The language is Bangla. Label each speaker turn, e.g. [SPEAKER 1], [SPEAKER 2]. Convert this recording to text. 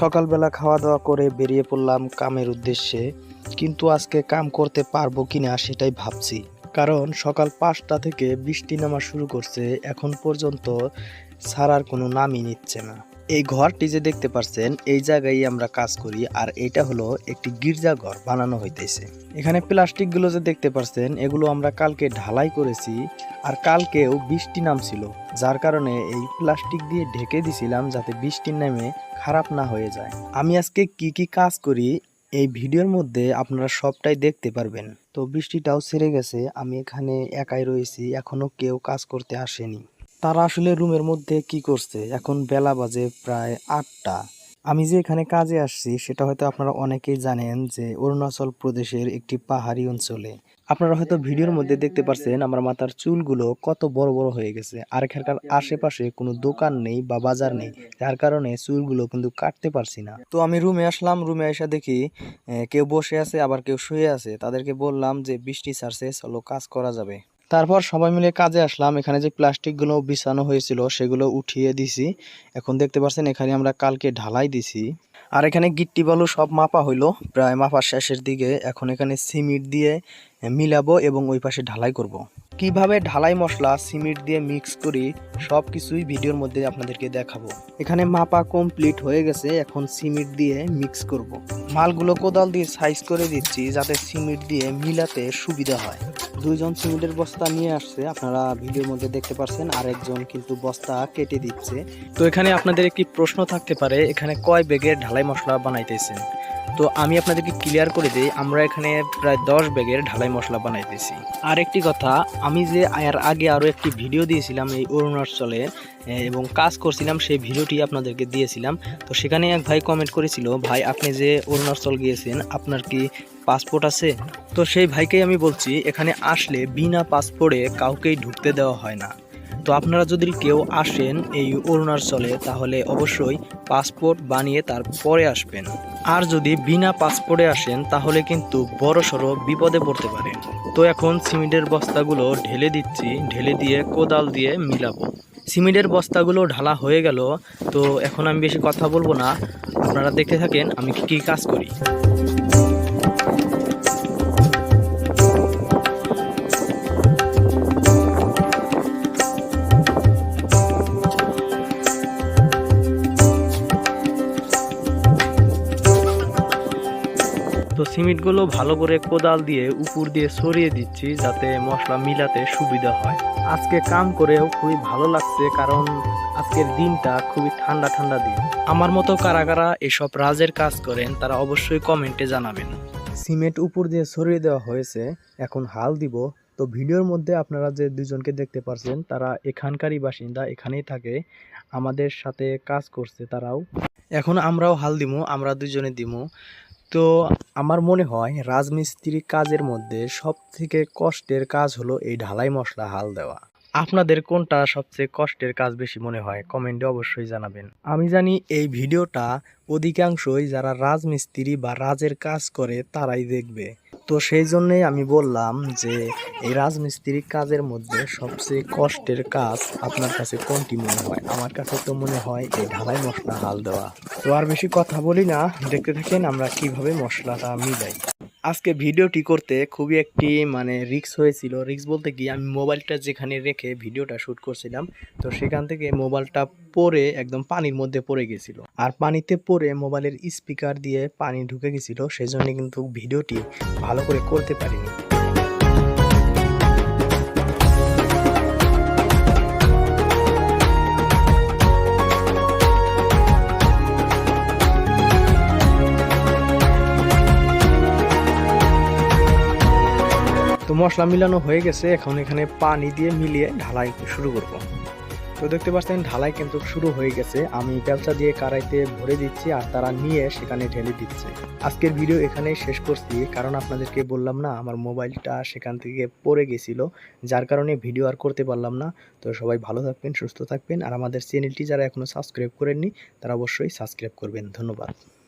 [SPEAKER 1] সকালবেলা খাওয়া দাওয়া করে বেরিয়ে পড়লাম কামের উদ্দেশ্যে, কিন্তু আজকে কাম করতে পারবো কিনা সেটাই ভাবছি। কারণ সকাল 5টা থেকে বৃষ্টি নামা শুরু করছে, এখন পর্যন্ত ছাড়ার কোনো নামই নিচ্ছে না। এই ঘরটি যে দেখতে পাচ্ছেন, এই জায়গায় আমরা কাজ করি, আর এটা হলো একটি গির্জা ঘর বানানো হইতেছে। এখানে প্লাস্টিক গুলো যে দেখতে পাচ্ছেন, এগুলো আমরা কালকে ঢালাই করেছি, আর কালকেও বৃষ্টি নামছিল, যার কারণে এই প্লাস্টিক দিয়ে ঢেকে দিছিলাম যাতে বৃষ্টির নামে খারাপ না হয়ে যায়। আমি আজকে কি কি কাজ করি এই ভিডিওর মধ্যে আপনারা সবটাই দেখতে পারবেন। তো বৃষ্টিটাও ছেড়ে গেছে, আমি এখানে একাই রয়েছি, এখনো কেউ কাজ করতে আসেনি। তারা আসলে রুমের মধ্যে কি করছে, এখন বেলা বাজে প্রায় 8টা। আমি যে এখানে কাজে আসছি সেটা হয়তো আপনারা অনেকেই জানেন যে অরুণাচল প্রদেশের একটি পাহাড়ি অঞ্চলে। আপনারা হয়তো ভিডিওর মধ্যে দেখতে পাচ্ছেন আমার মাথার চুলগুলো কত বড় বড় হয়ে গেছে, আর এখানকার আশেপাশে কোনো দোকান নেই বা বাজার নেই, যার কারণে চুলগুলো কিন্তু কাটতে পারছি না। তো আমি রুমে আসলাম, রুমে এসে দেখি কেউ বসে আছে আবার কেউ শুয়ে আছে। তাদেরকে বললাম যে বৃষ্টি ছাড়ছে, চলো কাজ করা যাবে। তারপর সবাই মিলে কাজে আসলাম। এখানে যে প্লাস্টিকগুলো বিছানো হয়েছিল সেগুলো উঠিয়ে দিছি। এখন দেখতে পাচ্ছেন এখানে আমরা কালকে ঢালাই দিছি, আর এখানে গিট্টি বালু সব মাপা হইলো, প্রায় মাপার শেষের দিকে। এখন এখানে সিমেন্ট দিয়ে মিলাবো এবং ওই পাশে ঢালাই করব। কিভাবে ঢালাই মশলা সিমেন্ট দিয়ে মিক্স করি সব কিছুই ভিডিওর মধ্যে আপনাদেরকে দেখাবো। এখানে মাপা কমপ্লিট হয়ে গেছে, এখন সিমেন্ট দিয়ে মিক্স করব। মালগুলো কোদাল দিয়ে সাইজ করে দিচ্ছি যাতে সিমেন্ট দিয়ে মিলাতে সুবিধা হয়। দুইজন সিমেন্টের বস্তা নিয়ে আসছে, আপনারা ভিডিওর মধ্যে দেখতে পাচ্ছেন, আরেকজন কিন্তু বস্তা কেটে দিচ্ছে। তো এখানে আপনাদের একটি প্রশ্ন থাকতে পারে, এখানে কয় ব্যাগের ঢালাই মশলা বানাইতেছেন? তো আমি আপনাদেরকে ক্লিয়ার করে দিই, আমরা এখানে প্রায় 10 ব্যাগের ঢালাই মশলা বানাইতেছি। আর একটি কথা, আমি যে এর আগে আরও একটি ভিডিও দিয়েছিলাম এই অরুণাচলে এবং কাজ করছিলাম, সেই ভিডিওটি আপনাদেরকে দিয়েছিলাম। তো সেখানে এক ভাই কমেন্ট করেছিল, ভাই আপনি যে অরুণাচল গিয়েছেন আপনার কি পাসপোর্ট আছে? তো সেই ভাইকেই আমি বলছি, এখানে আসলে বিনা পাসপোর্টে কাউকেই ঢুকতে দেওয়া হয় না। তো আপনারা যদি কেউ আসেন এই অরুণাচলে, তাহলে অবশ্যই পাসপোর্ট বানিয়ে তারপরে আসবেন। আর যদি বিনা পাসপোর্টে আসেন তাহলে কিন্তু বড়সড় বিপদে পড়তে পারেন। তো এখন সিমেন্টের বস্তাগুলো ঢেলে দিচ্ছি, ঢেলে দিয়ে কোদাল দিয়ে মিলাবো। সিমেন্টের বস্তাগুলো ঢালা হয়ে গেল। তো এখন আমি বেশি কথা বলবো না, আপনারা দেখতে থাকেন আমি কি কাজ করি। তো সিমেন্টগুলো ভালো করে কোদাল দিয়ে উপর দিয়ে ছড়িয়ে দিচ্ছি যাতে মশলা মিলাতে সুবিধা হয়। আজকে কাম করেও খুবই ভালো লাগছে, কারণ আজকের দিনটা খুবই ঠান্ডা ঠান্ডা দিন। আমার মতো কারা কারা এসব রাজের কাজ করেন তারা অবশ্যই কমেন্টে জানাবেন। সিমেন্ট উপর দিয়ে ছড়িয়ে দেওয়া হয়েছে, এখন হাল দিব। তো ভিডিওর মধ্যে আপনারা যে দুজনকে দেখতে পাচ্ছেন তারা এখানকারই বাসিন্দা, এখানেই থাকে, আমাদের সাথে কাজ করছে তারাও। এখন আমরাও হাল দিমু, আমরা দুজনে দিমু। তো আমার মনে হয় রাজমিস্ত্রি কাজের মধ্যে সব থেকে কষ্টের কাজ হলো এই ঢালাই মশলা হাল দেওয়া। আপনাদের কোনটা সবচেয়ে কষ্টের কাজ বেশি মনে হয় কমেন্টে অবশ্যই জানাবেন। আমি জানি এই ভিডিওটা অধিকাংশই যারা রাজমিস্ত্রি বা রাজের কাজ করে তারাই দেখবে। তো সেই জন্যই আমি বললাম যে এই রাজমিস্ত্রি কাজের মধ্যে সবচেয়ে কষ্টের কাজ আপনার কাছে কোনটি মনে হয়? আমার কাছে তো মনে হয় এই ঢালাই মশলা হাল দেওয়া। তো আর বেশি কথা বলি না, দেখতে থাকেন আমরা কিভাবে মশলাটা মিলাই। আজকে ভিডিওটি করতে খুবই একটি রিস্ক হয়েছিল। রিস্ক বলতে কি, আমি মোবাইলটা যেখানে রেখে ভিডিওটা শ্যুট করছিলাম, তো সেখান থেকে মোবাইলটা পড়ে একদম পানির মধ্যে পড়ে গেছিল, আর পানিতে পড়ে মোবাইলের স্পিকার দিয়ে পানি ঢুকে গেছিল, সেজন্য কিন্তু ভিডিওটি ভালো করে করতে পারিনি। তো মশলা মিলানো হয়ে গেছে, এখন এখানে পানি দিয়ে মিলিয়ে ঢালাই শুরু করব। তো দেখতে পাচ্ছেন ঢালাই কিন্তু শুরু হয়ে গেছে। আমি পেঁচা দিয়ে কড়াইতে ভরে দিচ্ছি আর তারা নিয়ে সেখানে ঢেলে দিচ্ছে। আজকের ভিডিও এখানেই শেষ করছি, কারণ আপনাদেরকে বললাম না আমার মোবাইলটা সেখান থেকে পড়ে গেছিল, যার কারণে ভিডিও আর করতে পারলাম না। তো সবাই ভালো থাকবেন, সুস্থ থাকবেন, আর আমাদের চ্যানেলটি যারা এখনো সাবস্ক্রাইব করেননি তারা অবশ্যই সাবস্ক্রাইব করবেন। ধন্যবাদ।